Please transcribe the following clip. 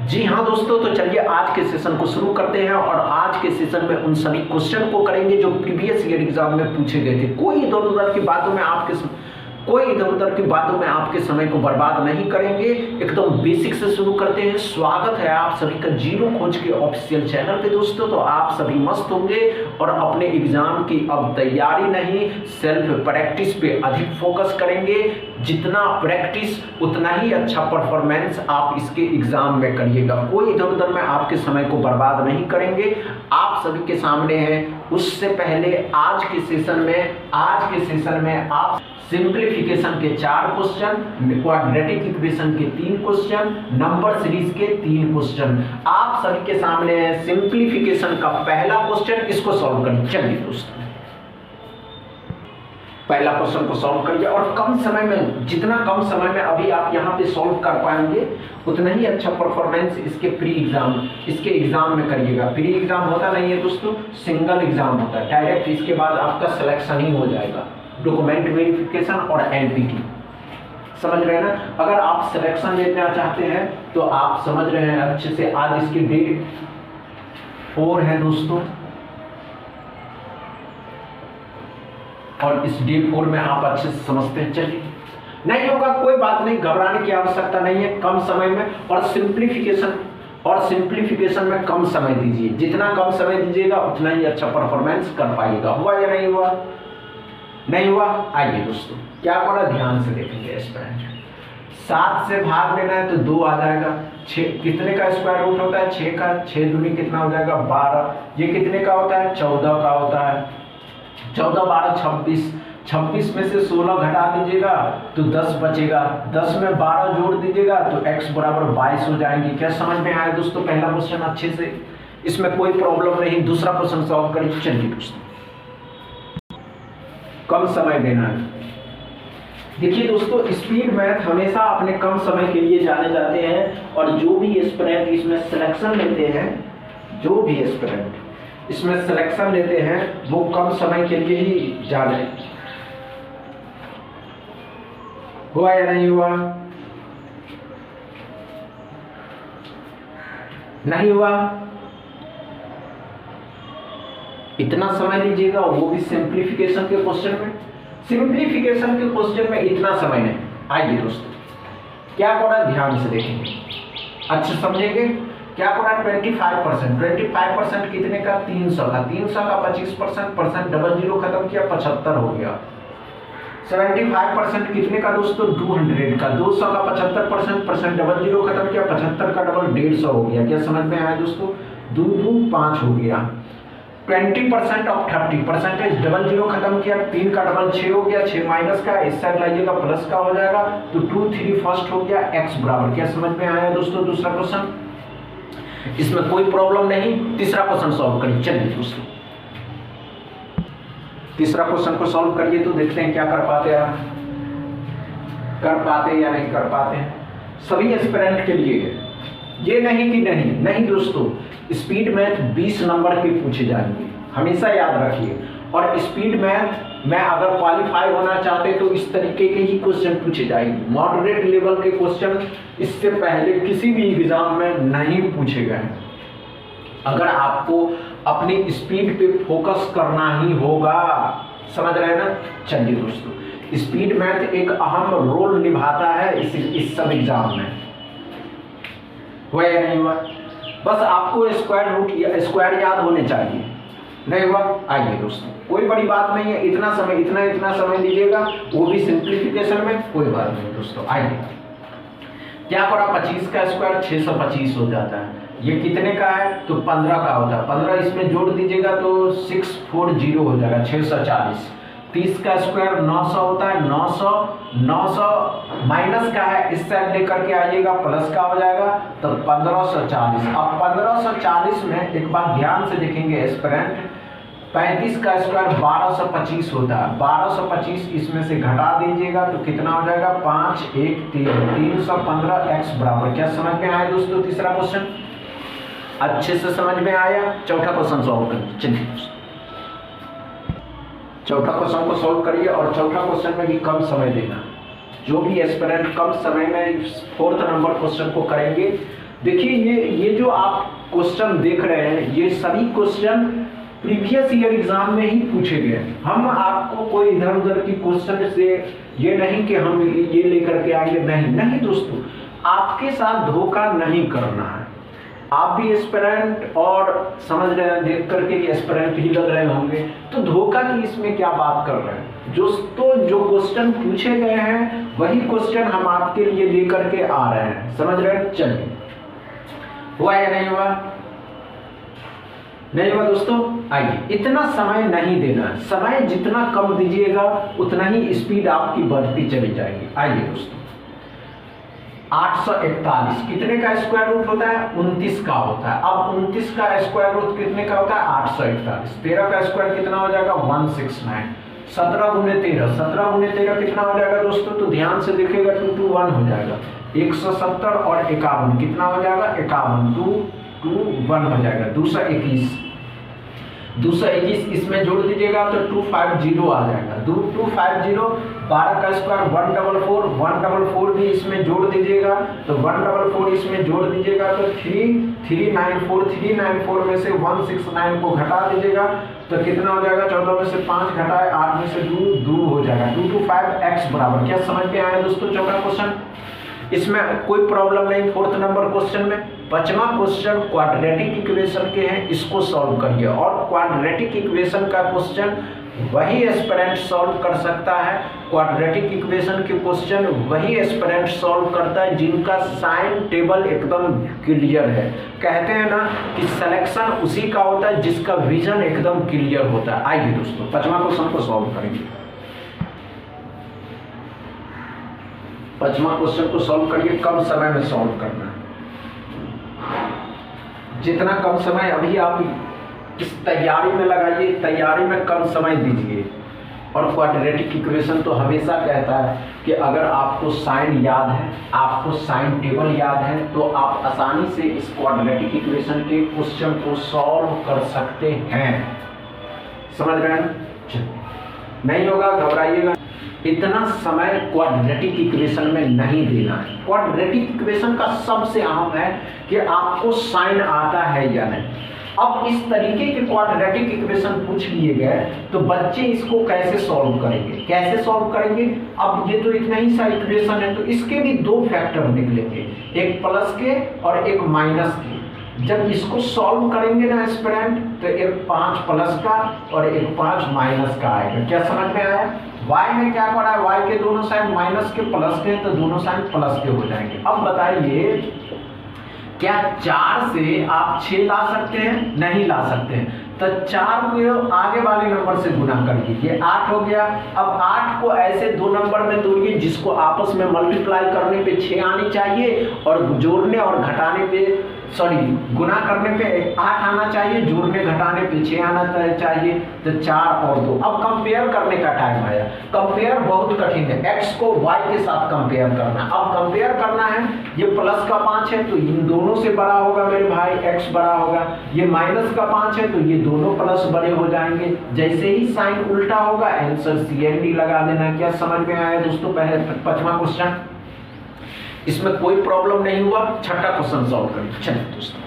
जी हाँ दोस्तों, तो चलिए आज के सेशन को शुरू करते हैं और आज के सेशन में उन सभी क्वेश्चन को करेंगे जो प्रीवियस ईयर एग्जाम में पूछे गए थे। कोई इधर उधर की बातों में आपके समय को बर्बाद नहीं करेंगे। एकदम बेसिक से शुरू करते हैं। स्वागत है आप सभी का जीरो खोज के ऑफिशियल चैनल पे दोस्तों। तो आप सभी मस्त होंगे और अपने एग्जाम की अब तैयारी नहीं, सेल्फ प्रैक्टिस पे अधिक फोकस करेंगे। जितना प्रैक्टिस उतना ही अच्छा परफॉर्मेंस आप इसके एग्जाम में करिएगा। कोई इधर उधर में आपके समय को बर्बाद नहीं करेंगे। आप सभी के सामने है। उससे पहले आज के सेशन में आप सिंप्लीफिकेशन के 4 क्वेश्चन, क्वाड्रेटिक इक्वेशन के 3 क्वेश्चन, नंबर सीरीज के 3 क्वेश्चन आप सभी के सामने है। सिंप्लीफिकेशन का पहला क्वेश्चन, इसको सॉल्व करिए। चलिए दोस्तों, पहला क्वेश्चन को सॉल्व करिए और कम समय में, जितना कम समय में अभी आप यहाँ पे सॉल्व कर पाएंगे उतना ही अच्छा परफॉर्मेंस इसके एग्जाम में करिएगा। प्री एग्जाम होता नहीं है दोस्तों, सिंगल एग्जाम होता है। डायरेक्ट इसके बाद आपका सिलेक्शन ही हो जाएगा, डॉक्यूमेंट वेरिफिकेशन और एनपीटी। समझ रहे हैं ना। अगर आप सिलेक्शन लेना चाहते हैं तो आप समझ रहे हैं अच्छे से। आज इसकी डेट 4 है दोस्तों और इस डे 4 में आप अच्छे से समझते हैं। चलिए, नहीं होगा कोई बात नहीं, घबराने की आवश्यकता नहीं है। कम समय में और सिंप्लीफिकेशन में कम समय दीजिए। जितना कम समय दीजिएगा उतना ही अच्छा परफॉर्मेंस कर पाइएगा। हुआ या नहीं हुआ? नहीं हुआ। आइए दोस्तों, क्या करा, ध्यान से देखेंगे। स्टूडेंट 7 से भाग लेना है तो 2 आ जाएगा। 6 कितने का स्क्वायर रूट होता है? 6 का। 6 दूनी कितना हो जाएगा? 12। ये कितने का होता है? 14 का होता है। 14 12 26। 26 में से 16 घटा दीजिएगा तो 10 बचेगा। 10 में 12 जोड़ दीजिएगा तो x बराबर 22 हो जाएंगे। क्या समझ में आया दोस्तों? पहला क्वेश्चन अच्छे से, इसमें कोई प्रॉब्लम नहीं। दूसरा क्वेश्चन सॉल्व करिए। चलिए दोस्तों, कम समय देना है। देखिए दोस्तों, स्पीड मैथ हमेशा अपने कम समय के लिए जाने जाते हैं और जो भी एस्पिरेंट इसमें सिलेक्शन लेते हैं वो कम समय के लिए ही जाने। हुआ या नहीं हुआ? नहीं हुआ। इतना समय लीजिएगा, वो भी सिंप्लीफिकेशन के क्वेश्चन में। सिंप्लीफिकेशन के क्वेश्चन में इतना समय नहीं। आइए दोस्तों, क्या करा, ध्यान से देखेंगे, अच्छे समझेंगे। क्या करा, 25% कितने का? 300 का। 300 का 25% डबल जीरो खत्म किया, 75 हो गया। 75% कितने का दोस्तों? 200 का। 200 का 75% डबल जीरो खत्म किया, 75 का डबल 150 हो गया। क्या समझ में आया दोस्तों? 2 2 5 हो गया। 20% ऑफ 30%, डबल जीरो खत्म किया, 3 का डबल 6 हो गया। 6 माइनस का इस साइड लाइएगा, प्लस का हो जाएगा तो 2 3 फर्स्ट हो गया, x बराबर। क्या समझ में आया दोस्तों? दूसरा क्वेश्चन, इसमें कोई प्रॉब्लम नहीं। तीसरा क्वेश्चन सॉल्व करिए। चलिए दोस्तों, तीसरा क्वेश्चन को सॉल्व करिए तो देखते हैं क्या कर पाते हैं, या नहीं कर पाते हैं। सभी एस्पिरेंट के लिए है ये, नहीं कि नहीं दोस्तों। स्पीड मैथ 20 नंबर के पूछे जाएंगे, हमेशा याद रखिए। और स्पीड मैथ में अगर क्वालिफाई होना चाहते तो इस तरीके के ही क्वेश्चन पूछे जाएंगे। मॉडरेट लेवल के क्वेश्चन इससे पहले किसी भी एग्जाम में नहीं पूछे गए। अगर आपको अपनी स्पीड पे फोकस करना ही होगा, समझ रहे हैं ना। चलिए दोस्तों, स्पीड मैथ एक अहम रोल निभाता है इस सब एग्जाम में। हुआ या नहीं हुआ? बस आपको स्क्वायर याद होने चाहिए। नहीं हुआ? आइए दोस्तों, कोई बड़ी बात नहीं है। इतना समय लीजिएगा, वो भी सिंप्लीफिकेशन में, कोई बात नहीं दोस्तों। आइए, क्या करा, 25 का स्क्वायर 625 हो जाता है। ये कितने का है? तो 15 का होता है। 15 इसमें जोड़ दीजिएगा तो 640 हो जाएगा, 640। 30 का स्क्वायर 900 होता है। 900 माइनस का है, इस साइड लेकर के आइएगा, प्लस का हो जाएगा तो 1540। अब 1540 में एक बात ध्यान से देखेंगे एस्पिरेंट, 35 का स्क्वायर 1225 होता है। 1225 इसमें से घटा दीजिएगा तो कितना हो जाएगा? 5 1 3 315 x बराबर। क्या समझ में आया दोस्तों? तीसरा क्वेश्चन अच्छे से समझ में आया। चौथा क्वेश्चन सॉल्व करिए। चलिए, चौथा क्वेश्चन को सॉल्व करिए और चौथा क्वेश्चन में भी कम समय देना। जो भी एस्पिरेंट कम समय में 4th नंबर क्वेश्चन को करेंगे देखिए ये जो आप क्वेश्चन देख रहे हैं, ये सभी क्वेश्चन प्रीवियस ईयर एग्जाम में ही पूछे गए। हम आपको कोई इधर उधर की क्वेश्चन से ये नहीं कि हम ये लेकर के आएंगे, नहीं दोस्तों, आपके साथ धोखा नहीं करना है। आप भी एस्पिरेंट और समझ रहे हैं, देख करके एस्पिरेंट ही लग रहे होंगे, तो धोखा की इसमें क्या बात कर रहे हैं। दोस्तों जो क्वेश्चन पूछे गए हैं वही क्वेश्चन हम आपके लिए लेकर के आ रहे हैं, समझ रहे हैं। चलिए, हुआ या नहीं हुआ? नहीं हुआ दोस्तों। आइए, इतना समय नहीं देना है, समय जितना कम दीजिएगा उतना ही स्पीड आपकी बढ़ती चली जाएगी। आइए दोस्तों, 841 कितने का स्क्वायर रूट होता है? 29 का होता है। अब 29 का स्क्वायर रूट कितने का होता है? 841। 13 का स्क्वायर कितना हो जाएगा? 169। 17 गुने 13, 17 गुने 13 कितना हो जाएगा दोस्तों? तो ध्यान से देखिएगा, 221 हो जाएगा। 170 और 51 कितना हो जाएगा? 51, 221 हो जाएगा। 221 इसमें जोड़ दीजिएगा तो 250 आ जाएगा। 250, 12 का स्क्वायर 144, 144 भी इसमें जोड़ दीजिएगा तो 144 इसमें जोड़ दीजिएगा तो 394, 394 में से 169 को घटा दीजिएगा तो कितना हो जाएगा? 14 में से 5 घटाए 8 में से 2 हो जाएगा। 225x बराबर, क्या समझ में आया दोस्तों चौथा क्वेश्चन? इसमें कोई प्रॉब्लम नहीं। फोर्थ नंबर क्वेश्चन में, पांचवा क्वेश्चन क्वाड्रेटिक इक्वेशन के हैं, इसको सॉल्व करिए। और क्वाड्रेटिक इक्वेशन का क्वेश्चन वही एस्पिरेंट सॉल्व कर सकता है, क्वाड्रेटिक इक्वेशन के क्वेश्चन वही एस्पिरेंट सॉल्व करता है जिनका साइन टेबल एकदम क्लियर है। कहते हैं ना कि सिलेक्शन उसी का होता है जिसका विजन एकदम क्लियर होता है। आइए दोस्तों, पांचवा क्वेश्चन को सॉल्व करेंगे। पांचवा क्वेश्चन को सॉल्व करिए, कम समय में सॉल्व करना है। जितना कम समय अभी आप इस तैयारी में लगाइए, तैयारी में कम समय दीजिए। और क्वाड्रेटिक इक्वेशन तो हमेशा कहता है कि अगर आपको साइन याद है, आपको साइन टेबल याद है, तो आप आसानी से इस क्वाड्रेटिक इक्वेशन के क्वेश्चन को सॉल्व कर सकते हैं। समझ रहे हैं? नहीं होगा घबराइएगा। इतना समय क्वाड्रेटिक इक्वेशन में नहीं देना है। क्वाड्रेटिक इक्वेशन का सबसे अहम है कि आपको साइन आता है या नहीं। अब इस तरीके के क्वाड्रेटिक इक्वेशन पूछ लिए गए तो बच्चे इसको कैसे सॉल्व करेंगे, कैसे सॉल्व करेंगे? अब ये तो इतना ही सा इक्वेशन है तो इसके भी दो फैक्टर निकलेंगे, एक प्लस के और एक माइनस के। जब इसको सॉल्व करेंगे ना एस्पिरेंट तो एक 5 प्लस का और एक 5 माइनस का आएगा। क्या समझ में आया? y में क्या करा है? y के दोनों साइड माइनस के प्लस के, तो दोनों साइड प्लस के हो जाएंगे। अब बताइए, क्या 4 से आप 6 ला सकते हैं? नहीं ला सकते हैं। तो 4 को आगे वाले नंबर से गुना करिए, ये 8 हो गया। अब 8 को ऐसे दो नंबर में तोड़िए जिसको आपस में मल्टीप्लाई करने पे 6 आनी चाहिए और जोड़ने और घटाने पे गुना करने पे 8 आना चाहिए, जोड़ने घटाने पे 6 आना चाहिए। तो 4 और 2। अब कंपेयर करने का टाइम आया। कंपेयर बहुत कठिन है, x को y के साथ कंपेयर करना। अब कंपेयर करना है, ये प्लस का 5 है तो इन दोनों से बड़ा होगा मेरे भाई, x बड़ा होगा। ये माइनस का 5 है तो ये दोनों प्लस बड़े हो जाएंगे। जैसे ही साइन उल्टा होगा आंसर CND लगा देना। क्या समझ में आया दोस्तों? पहले पांचवा क्वेश्चन, इसमें कोई प्रॉब्लम नहीं हुआ। छठा क्वेश्चन सॉल्व करें। चलिए दोस्तों,